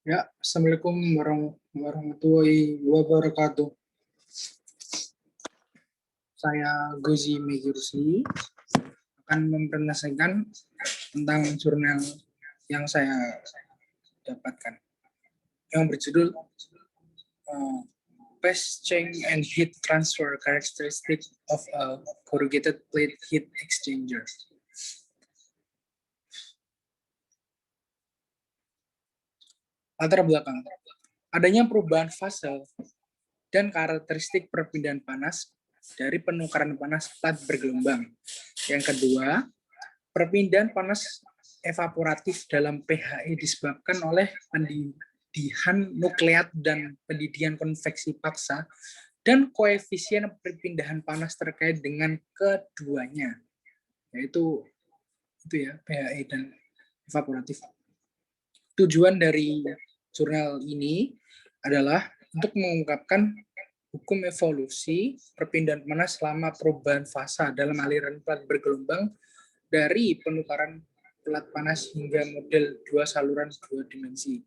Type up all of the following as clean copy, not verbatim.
Ya, Assalamualaikum warahmatullahi wabarakatuh. Saya Gozi Megirusli akan mempresentasikan tentang jurnal yang saya dapatkan, yang berjudul Phase Change and Heat Transfer Characteristic of a Corrugated Plate Heat Exchanger. Latar belakang. Adanya perubahan fase dan karakteristik perpindahan panas dari penukaran panas plat bergelombang. Yang kedua, perpindahan panas evaporatif dalam PHE disebabkan oleh pendidihan nukleat dan pendidihan konveksi paksa dan koefisien perpindahan panas terkait dengan keduanya, yaitu ya PHE dan evaporatif. Tujuan dari jurnal ini adalah untuk mengungkapkan hukum evolusi perpindahan panas selama perubahan fasa dalam aliran plat bergelombang dari penukaran plat panas hingga model dua saluran dua dimensi.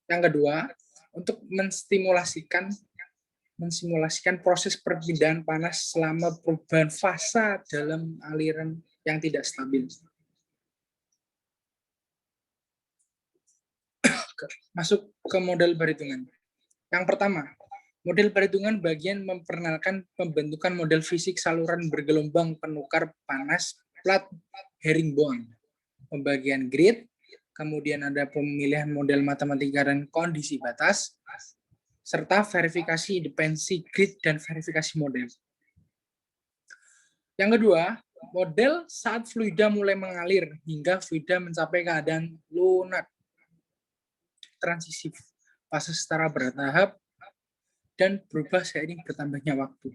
Yang kedua, untuk mensimulasikan proses perpindahan panas selama perubahan fasa dalam aliran yang tidak stabil. Masuk ke model perhitungan. Yang pertama, model perhitungan bagian memperkenalkan pembentukan model fisik saluran bergelombang penukar panas plat herringbone, pembagian grid, kemudian ada pemilihan model matematika dan kondisi batas, serta verifikasi independensi grid dan verifikasi model. Yang kedua, model saat fluida mulai mengalir hingga fluida mencapai keadaan lunak, transisi fase secara bertahap, dan berubah seiring bertambahnya waktu.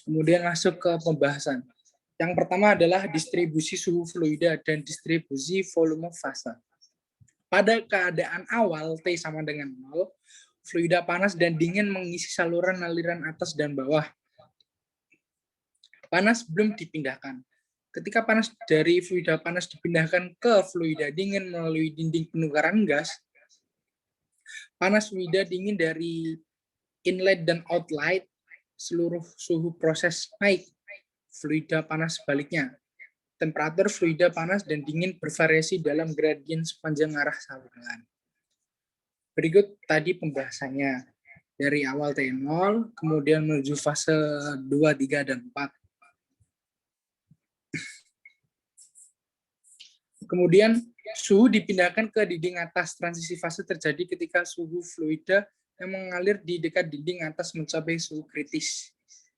Kemudian masuk ke pembahasan. Yang pertama adalah distribusi suhu fluida dan distribusi volume fase. Pada keadaan awal T sama dengan 0, fluida panas dan dingin mengisi saluran aliran atas dan bawah. Panas belum dipindahkan. Ketika panas dari fluida panas dipindahkan ke fluida dingin melalui dinding penukaran gas, panas fluida dingin dari inlet dan outlet, seluruh suhu proses naik. Fluida panas sebaliknya. Temperatur fluida panas dan dingin bervariasi dalam gradien sepanjang arah saluran. Berikut tadi pembahasannya. Dari awal T0, kemudian menuju fase 2, 3, dan 4. Kemudian suhu dipindahkan ke dinding atas. Transisi fase terjadi ketika suhu fluida yang mengalir di dekat dinding atas mencapai suhu kritis.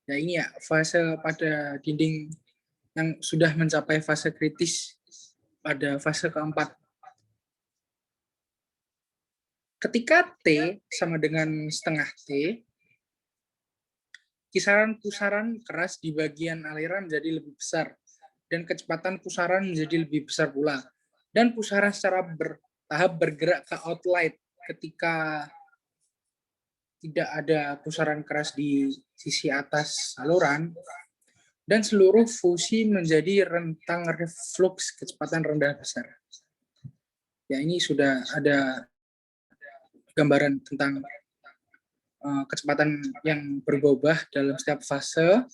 Nah ini ya fase pada dinding yang sudah mencapai fase kritis pada fase keempat. Ketika T sama dengan setengah T, kisaran pusaran keras di bagian aliran menjadi lebih besar dan kecepatan pusaran menjadi lebih besar pula. Dan pusaran secara bertahap bergerak ke outlet ketika tidak ada pusaran keras di sisi atas saluran, dan seluruh fusi menjadi rentang reflux kecepatan rendah besar. Ya, ini sudah ada gambaran tentang kecepatan yang berubah dalam setiap fase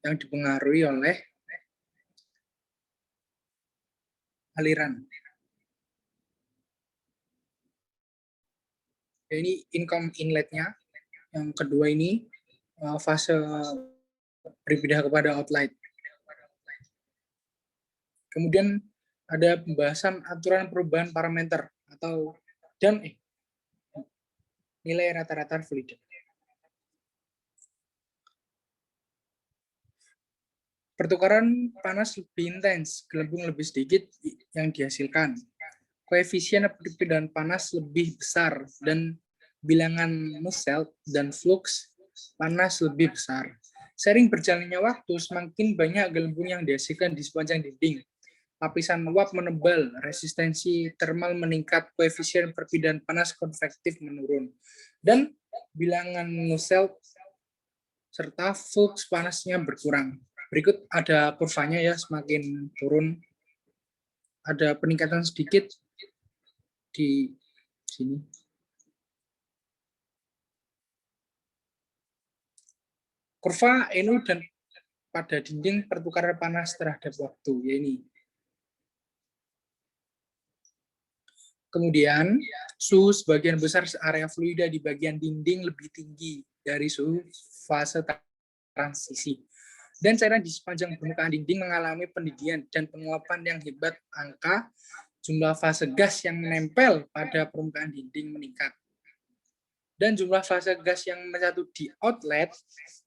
yang dipengaruhi oleh aliran. Ini income inletnya. Yang kedua ini fase berpindah kepada outlet. Kemudian ada pembahasan aturan perubahan parameter atau dan nilai rata-rata fluida. Pertukaran panas lebih intens, gelembung lebih sedikit yang dihasilkan. Koefisien perpindahan panas lebih besar dan bilangan Nusselt dan flux panas lebih besar. Sering berjalannya waktu, semakin banyak gelembung yang dihasilkan di sepanjang dinding. Lapisan uap menebal, resistensi termal meningkat, koefisien perpindahan panas konvektif menurun. Dan bilangan Nusselt serta flux panasnya berkurang. Berikut ada kurvanya ya, semakin turun ada peningkatan sedikit di sini. Kurva NU dan pada dinding pertukaran panas terhadap waktu, ya ini. Kemudian, suhu sebagian besar area fluida di bagian dinding lebih tinggi dari suhu fase transisi. Dan cairan di sepanjang permukaan dinding mengalami pendidihan dan penguapan yang hebat. Angka jumlah fase gas yang menempel pada permukaan dinding meningkat. Dan jumlah fase gas yang menyatu di outlet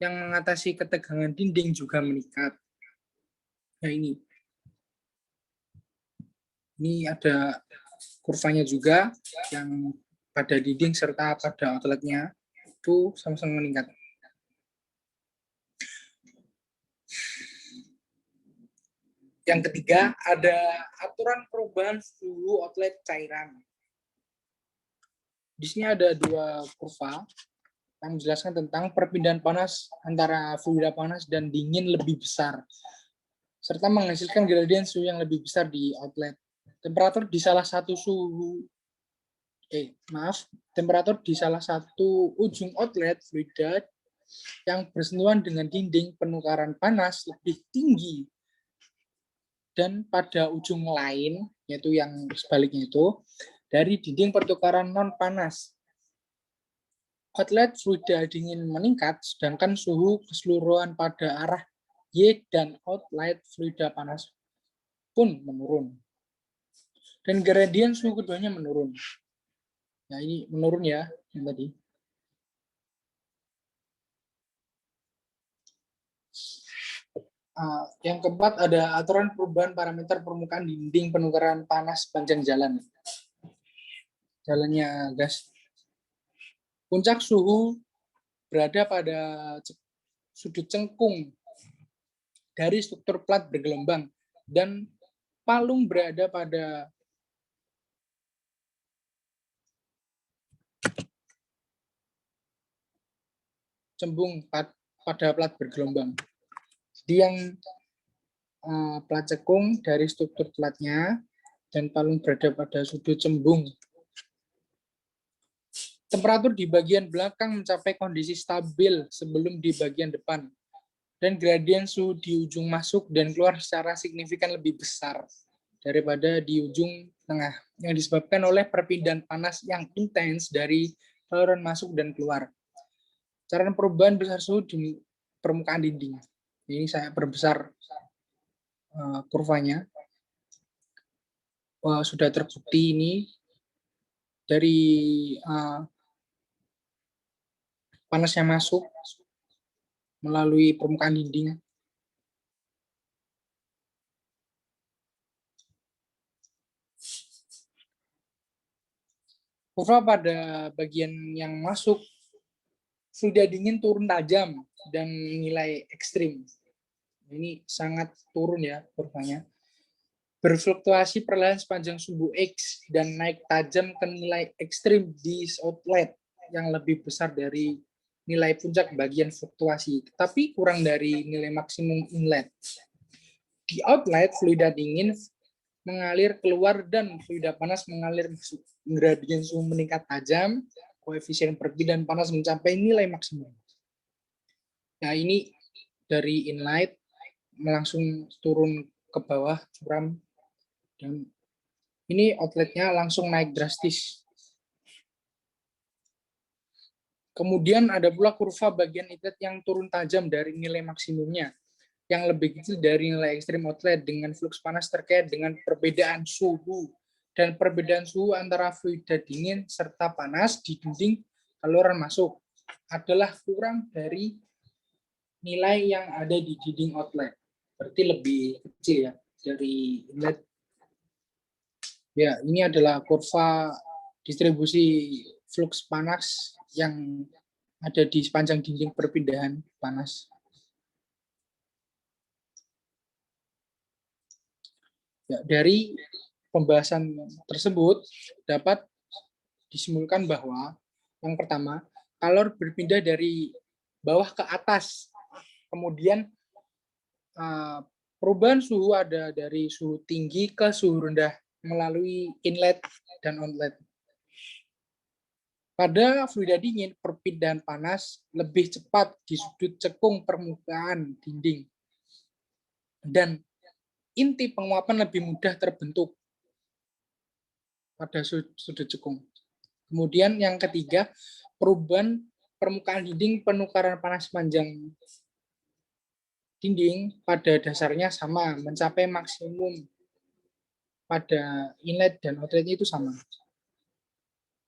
yang mengatasi ketegangan dinding juga meningkat. Nah ini ada kurvanya juga yang pada dinding serta pada outletnya itu sama-sama meningkat. Yang ketiga, ada aturan perubahan suhu outlet cairan. Di sini ada dua kurva yang menjelaskan tentang perpindahan panas antara fluida panas dan dingin lebih besar, serta menghasilkan gradien suhu yang lebih besar di outlet. Temperatur di salah satu ujung outlet fluida yang bersentuhan dengan dinding penukaran panas lebih tinggi, dan pada ujung lain, yaitu yang sebaliknya itu, dari dinding pertukaran non panas. Outlet fluida dingin meningkat, sedangkan suhu keseluruhan pada arah Y dan outlet fluida panas pun menurun. Dan gradien suhu keduanya menurun. Nah ini menurun ya, yang tadi. Yang keempat ada aturan perubahan parameter permukaan dinding penukaran panas sepanjang jalan. Jalannya gas. Puncak suhu berada pada sudut cengkung dari struktur plat bergelombang dan palung berada pada cembung pada plat bergelombang. Jadi yang plat cekung dari struktur platnya dan palung berada pada sudut cembung. Temperatur di bagian belakang mencapai kondisi stabil sebelum di bagian depan. Dan gradien suhu di ujung masuk dan keluar secara signifikan lebih besar daripada di ujung tengah, yang disebabkan oleh perpindahan panas yang intens dari saluran masuk dan keluar. Cara perubahan besar suhu di permukaan dinding. Ini saya perbesar kurvanya. Sudah terbukti ini dari panas yang masuk melalui permukaan dinding. Kurva pada bagian yang masuk sudah dingin turun tajam dan nilai ekstrim. Ini sangat turun ya kurvanya. Berfluktuasi perlahan sepanjang sumbu X dan naik tajam ke nilai ekstrim di outlet yang lebih besar dari nilai puncak bagian fluktuasi, tetapi kurang dari nilai maksimum inlet. Di outlet, fluida dingin mengalir keluar dan fluida panas mengalir masuk. Gradien suhu meningkat tajam, koefisien perpindahan panas mencapai nilai maksimum. Nah ini dari inlet langsung turun ke bawah curam, dan ini outletnya langsung naik drastis. Kemudian ada pula kurva bagian inlet yang turun tajam dari nilai maksimumnya, yang lebih kecil dari nilai ekstrim outlet dengan fluks panas terkait dengan perbedaan suhu. Dan perbedaan suhu antara fluida dingin serta panas di dinding saluran masuk adalah kurang dari nilai yang ada di dinding outlet. Berarti lebih kecil ya dari inlet. Ya, ini adalah kurva distribusi fluks panas yang ada di sepanjang dinding perpindahan panas. Ya, dari pembahasan tersebut dapat disimpulkan bahwa yang pertama, kalor berpindah dari bawah ke atas, kemudian Perubahan suhu ada dari suhu tinggi ke suhu rendah melalui inlet dan outlet. Pada fluida dingin, perpindahan panas lebih cepat di sudut cekung permukaan dinding. Dan inti penguapan lebih mudah terbentuk pada sudut cekung. Kemudian yang ketiga, perubahan permukaan dinding penukaran panas panjang dinding pada dasarnya sama, mencapai maksimum pada inlet dan outlet itu sama.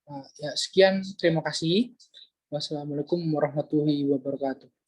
Nah, ya, sekian, terima kasih. Wassalamualaikum warahmatullahi wabarakatuh.